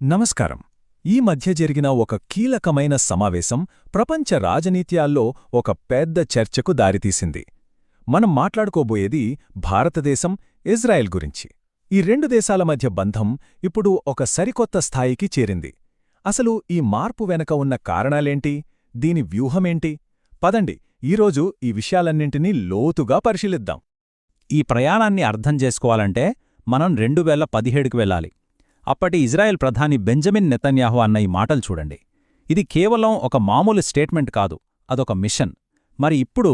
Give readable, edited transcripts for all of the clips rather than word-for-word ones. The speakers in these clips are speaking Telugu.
నమస్కారం. ఈ మధ్య జరిగిన ఒక కీలకమైన సమావేశం ప్రపంచ రాజనీత్యాల్లో ఒక పెద్ద చర్చకు దారితీసింది. మనం మాట్లాడుకోబోయేది భారతదేశం, ఇజ్రాయెల్ గురించి. ఈ రెండు దేశాల మధ్య బంధం ఇప్పుడు ఒక సరికొత్త స్థాయికి చేరింది. అసలు ఈ మార్పు వెనక ఉన్న కారణాలేంటి? దీని వ్యూహమేంటి? పదండి, ఈరోజు ఈ విషయాలన్నింటినీ లోతుగా పరిశీలిద్దాం. ఈ ప్రయాణాన్ని అర్థం చేసుకోవాలంటే మనం 2017కి వెళ్ళాలి. అప్పటి ఇజ్రాయెల్ ప్రధాని బెంజమిన్ నెతన్యాహు అన్న ఈ మాటలు చూడండి. ఇది కేవలం ఒక మామూలు స్టేట్మెంట్ కాదు, అదొక మిషన్. మరి ఇప్పుడు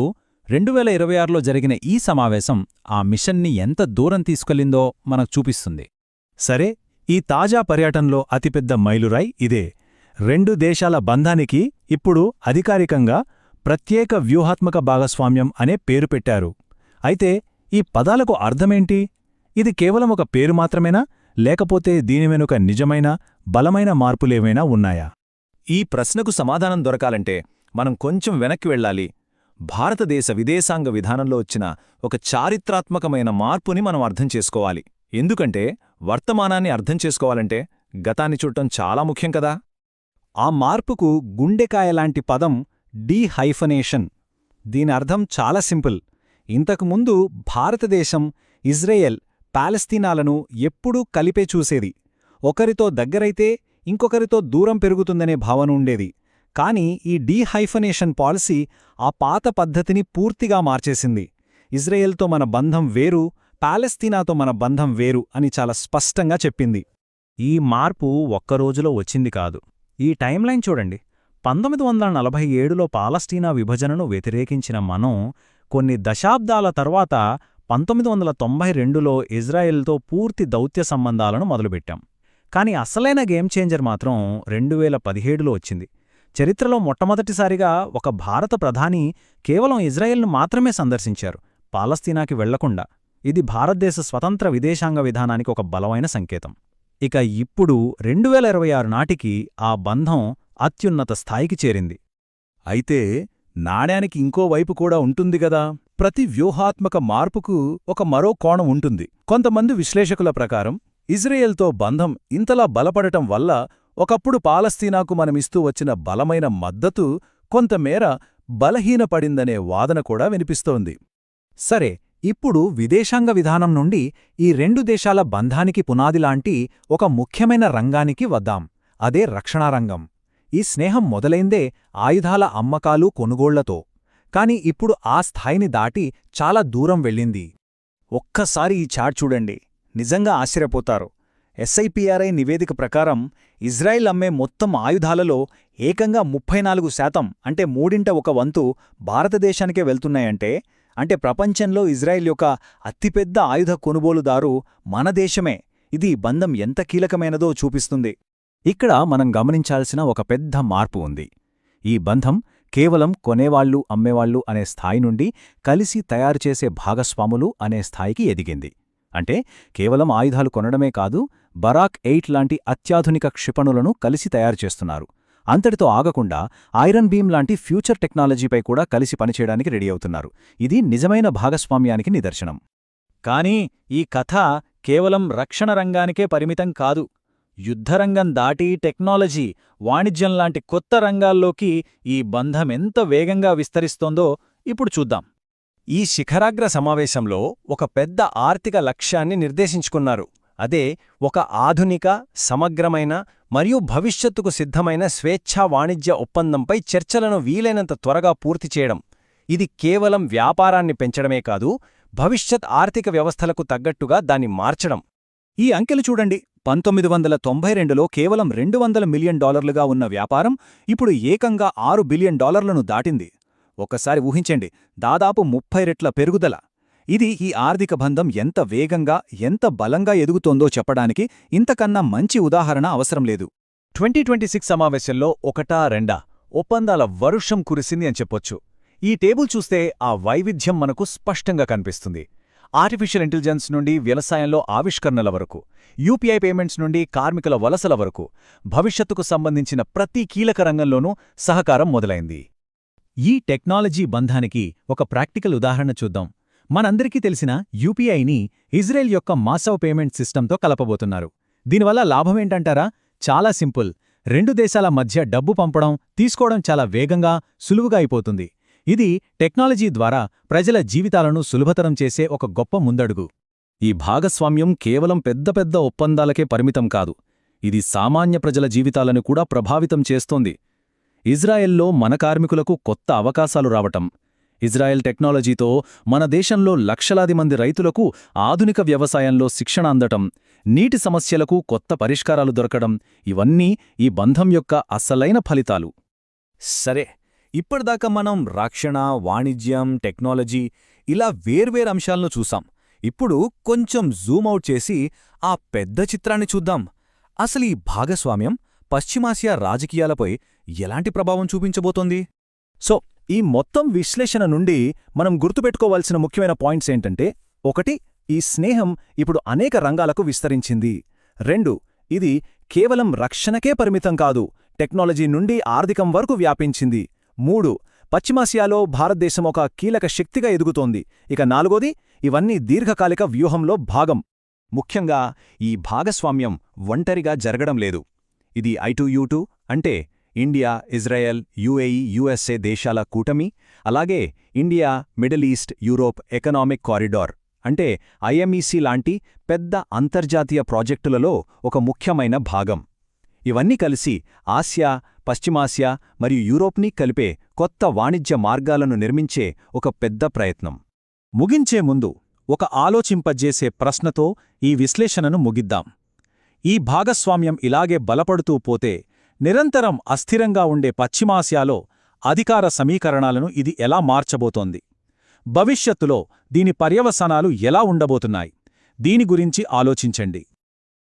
2026లో జరిగిన ఈ సమావేశం ఆ మిషన్ని ఎంత దూరం తీసుకెళ్లిందో మనకు చూపిస్తుంది. సరే, ఈ తాజా పర్యటనలో అతిపెద్ద మైలురాయి ఇదే. రెండు దేశాల బంధానికి ఇప్పుడు అధికారికంగా ప్రత్యేక వ్యూహాత్మక భాగస్వామ్యం అనే పేరు పెట్టారు. అయితే ఈ పదాలకు అర్థమేంటి? ఇది కేవలం ఒక పేరు మాత్రమేనా, లేకపోతే దీని వెనుక నిజమైన, బలమైన మార్పులేమైనా ఉన్నాయా? ఈ ప్రశ్నకు సమాధానం దొరకాలంటే మనం కొంచెం వెనక్కి వెళ్ళాలి. భారతదేశ విదేశాంగ విధానంలో వచ్చిన ఒక చారిత్రాత్మకమైన మార్పుని మనం అర్థం చేసుకోవాలి. ఎందుకంటే వర్తమానాన్ని అర్థం చేసుకోవాలంటే గతాన్ని చూడటం చాలా ముఖ్యం కదా. ఆ మార్పుకు గుండెకాయలాంటి పదం డీహైఫనేషన్. దీని అర్థం చాలా సింపుల్. ఇంతకుముందు భారతదేశం, ఇజ్రాయెల్, పాలస్తీనాలను ఎప్పుడూ కలిపే చూసేది. ఒకరితో దగ్గరైతే ఇంకొకరితో దూరం పెరుగుతుందనే భావన ఉండేది. కాని ఈ డీహైఫనేషన్ పాలసీ ఆ పాత పద్ధతిని పూర్తిగా మార్చేసింది. ఇజ్రాయెల్తో మన బంధం వేరు, పాలస్తీనాతో మన బంధం వేరు అని చాలా స్పష్టంగా చెప్పింది. ఈ మార్పు ఒక్కరోజులో వచ్చింది కాదు. ఈ టైంలైన్ చూడండి. 1947లో పాలస్తీనా విభజనను వ్యతిరేకించిన మనం కొన్ని దశాబ్దాల తర్వాత 1992లో ఇజ్రాయెల్తో పూర్తి దౌత్య సంబంధాలను మొదలుపెట్టాం. కాని అసలైన గేమ్ చేంజర్ మాత్రం 2017లో వచ్చింది. చరిత్రలో మొట్టమొదటిసారిగా ఒక భారత ప్రధాని కేవలం ఇజ్రాయెల్ను మాత్రమే సందర్శించారు, పాలస్తీనాకి వెళ్లకుండా. ఇది భారతదేశ స్వతంత్ర విదేశాంగ విధానానికి ఒక బలమైన సంకేతం. ఇక ఇప్పుడు 2026 నాటికి ఆ బంధం అత్యున్నత స్థాయికి చేరింది. అయితే నాణ్యానికి ఇంకో వైపు కూడా ఉంటుంది గదా. ప్రతి వ్యూహాత్మక మార్పుకు ఒక మరో కోణం ఉంటుంది. కొంతమంది విశ్లేషకుల ప్రకారం ఇజ్రాయెల్తో బంధం ఇంతలా బలపడటం వల్ల ఒకప్పుడు పాలస్తీనాకు మనమిస్తూ వచ్చిన బలమైన మద్దతు కొంతమేర బలహీనపడిందనే వాదన కూడా వినిపిస్తోంది. సరే, ఇప్పుడు విదేశాంగ విధానం నుండి ఈ రెండు దేశాల బంధానికి పునాదిలాంటి ఒక ముఖ్యమైన రంగానికి వద్దాం. అదే రక్షణా రంగం. ఈ స్నేహం మొదలైందే ఆయుధాల అమ్మకాలు, కొనుగోళ్లతో. కాని ఇప్పుడు ఆ స్థాయిని దాటి చాలా దూరం వెళ్ళింది. ఒక్కసారి ఈ చార్ట్ చూడండి, నిజంగా ఆశ్చర్యపోతారు. SIPRI నివేదిక ప్రకారం ఇజ్రాయెల్ అమ్మే మొత్తం ఆయుధాలలో ఏకంగా 34%, అంటే మూడింట ఒక వంతు భారతదేశానికే వెళ్తున్నాయంటే ప్రపంచంలో ఇజ్రాయెల్ యొక్క అతిపెద్ద ఆయుధ కొనుగోలుదారు మన దేశమే. ఇది బంధం ఎంత కీలకమైనదో చూపిస్తుంది. ఇక్కడ మనం గమనించాల్సిన ఒక పెద్ద మార్పు ఉంది. ఈ బంధం కేవలం కొనేవాళ్లు, అమ్మేవాళ్లు అనే స్థాయి నుండి కలిసి తయారుచేసే భాగస్వాములు అనే స్థాయికి ఎదిగింది. అంటే కేవలం ఆయుధాలు కొనడమే కాదు, బరాక్ 8 లాంటి అత్యాధునిక క్షిపణులను కలిసి తయారుచేస్తున్నారు. అంతటితో ఆగకుండా ఐరన్ బీమ్ లాంటి ఫ్యూచర్ టెక్నాలజీపై కూడా కలిసి పనిచేయడానికి రెడీ అవుతున్నారు. ఇది నిజమైన భాగస్వామ్యానికి నిదర్శనం. కానీ ఈ కథ కేవలం రక్షణ రంగానికే పరిమితం కాదు. యుద్ధరంగం దాటి టెక్నాలజీ, వాణిజ్యంలాంటి కొత్త రంగాల్లోకి ఈ బంధం ఎంత వేగంగా విస్తరిస్తోందో ఇప్పుడు చూద్దాం. ఈ శిఖరాగ్ర సమావేశంలో ఒక పెద్ద ఆర్థిక లక్ష్యాన్ని నిర్దేశించుకున్నారు. అదే ఒక ఆధునిక, సమగ్రమైన మరియు భవిష్యత్తుకు సిద్ధమైన స్వేచ్ఛా వాణిజ్య ఒప్పందంపై చర్చలను వీలైనంత త్వరగా పూర్తి చేయడం. ఇది కేవలం వ్యాపారాన్ని పెంచడమే కాదు, భవిష్యత్ ఆర్థిక వ్యవస్థలకు తగ్గట్టుగా దాన్ని మార్చడం. ఈ అంకెలు చూడండి. 1992లో కేవలం $200 మిలియన్ ఉన్న వ్యాపారం ఇప్పుడు ఏకంగా $6 బిలియన్ దాటింది. ఒక్కసారి ఊహించండి, దాదాపు 30 రెట్ల పెరుగుదల. ఇది ఈ ఆర్థిక బంధం ఎంత వేగంగా, ఎంత బలంగా ఎదుగుతోందో చెప్పడానికి ఇంతకన్నా మంచి ఉదాహరణ అవసరం లేదు. 2026 సమావేశంలో ఒకటా రెండా ఒప్పందాల వర్షం కురిసింది అని చెప్పొచ్చు. ఈ టేబుల్ చూస్తే ఆ వైవిధ్యం మనకు స్పష్టంగా కనిపిస్తుంది. ఆర్టిఫిషియల్ ఇంటెలిజెన్స్ నుండి వ్యవసాయంలో ఆవిష్కరణల వరకు, UPI పేమెంట్స్ నుండి కార్మికుల వలసల వరకు, భవిష్యత్తుకు సంబంధించిన ప్రతి కీలక రంగంలోనూ సహకారం మొదలైంది. ఈ టెక్నాలజీ బంధానికి ఒక ప్రాక్టికల్ ఉదాహరణ చూద్దాం. మనందరికీ తెలిసిన UPIని ఇజ్రాయెల్ యొక్క మాసవ్ పేమెంట్ సిస్టంతో కలపబోతున్నారు. దీనివల్ల లాభమేంటంటారా? చాలా సింపుల్. రెండు దేశాల మధ్య డబ్బు పంపడం, తీసుకోవడం చాలా వేగంగా, సులువుగా అయిపోతుంది. ఇది టెక్నాలజీ ద్వారా ప్రజల జీవితాలను సులభతరం చేసే ఒక గొప్ప ముందడుగు. ఈ భాగస్వామ్యం కేవలం పెద్ద పెద్ద ఒప్పందాలకే పరిమితం కాదు. ఇది సామాన్య ప్రజల జీవితాలను కూడా ప్రభావితం చేస్తోంది. ఇజ్రాయెల్లో మన కార్మికులకు కొత్త అవకాశాలు రావటం, ఇజ్రాయెల్ టెక్నాలజీతో మన దేశంలో లక్షలాది మంది రైతులకు ఆధునిక వ్యవసాయంలో శిక్షణ అందటం, నీటి సమస్యలకు కొత్త పరిష్కారాలు దొరకడం, ఇవన్నీ ఈ బంధం యొక్క అసలైన ఫలితాలు. సరే, ఇప్పటిదాకా మనం రక్షణ, వాణిజ్యం, టెక్నాలజీ ఇలా వేర్వేరు అంశాలను చూసాం. ఇప్పుడు కొంచెం జూమౌట్ చేసి ఆ పెద్ద చిత్రాన్ని చూద్దాం. అసలు ఈ భాగస్వామ్యం పశ్చిమాసియా రాజకీయాలపై ఎలాంటి ప్రభావం చూపించబోతోంది? సో ఈ మొత్తం విశ్లేషణ నుండి మనం గుర్తుపెట్టుకోవాల్సిన ముఖ్యమైన పాయింట్స్ ఏంటంటే, 1. ఈ స్నేహం ఇప్పుడు అనేక రంగాలకు విస్తరించింది. 2. ఇది కేవలం రక్షణకే పరిమితం కాదు, టెక్నాలజీ నుండి ఆర్థికం వరకు వ్యాపించింది. 3. పశ్చిమాసియాలో భారతదేశం ఒక కీలక శక్తిగా ఎదుగుతోంది. ఇక 4. ఇవన్నీ దీర్ఘకాలిక వ్యూహంలో భాగం. ముఖ్యంగా ఈ భాగస్వామ్యం ఒంటరిగా జరగడం లేదు. ఇది I2U2 అంటే ఇండియా, ఇజ్రాయెల్, యుఏఈ, యుఎస్ఏ దేశాల కూటమి, అలాగే India, middle east, Europe economic corridor అంటే IMEC లాంటి పెద్ద అంతర్జాతీయ ప్రాజెక్టులలో ఒక ముఖ్యమైన భాగం. ఇవన్నీ కలిసి ఆసియా, పశ్చిమాసియా మరియు యూరోప్ని కలిపే కొత్త వాణిజ్య మార్గాలను నిర్మించే ఒక పెద్ద ప్రయత్నం. ముగించే ముందు ఒక ఆలోచింపజేసే ప్రశ్నతో ఈ విశ్లేషణను ముగిద్దాం. ఈ భాగస్వామ్యం ఇలాగే బలపడుతూ పోతే నిరంతరం అస్థిరంగా ఉండే పశ్చిమాసియాలో అధికార సమీకరణాలను ఇది ఎలా మార్చబోతోంది? భవిష్యత్తులో దీని పర్యవసానాలు ఎలా ఉండబోతున్నాయి? దీని గురించి ఆలోచించండి.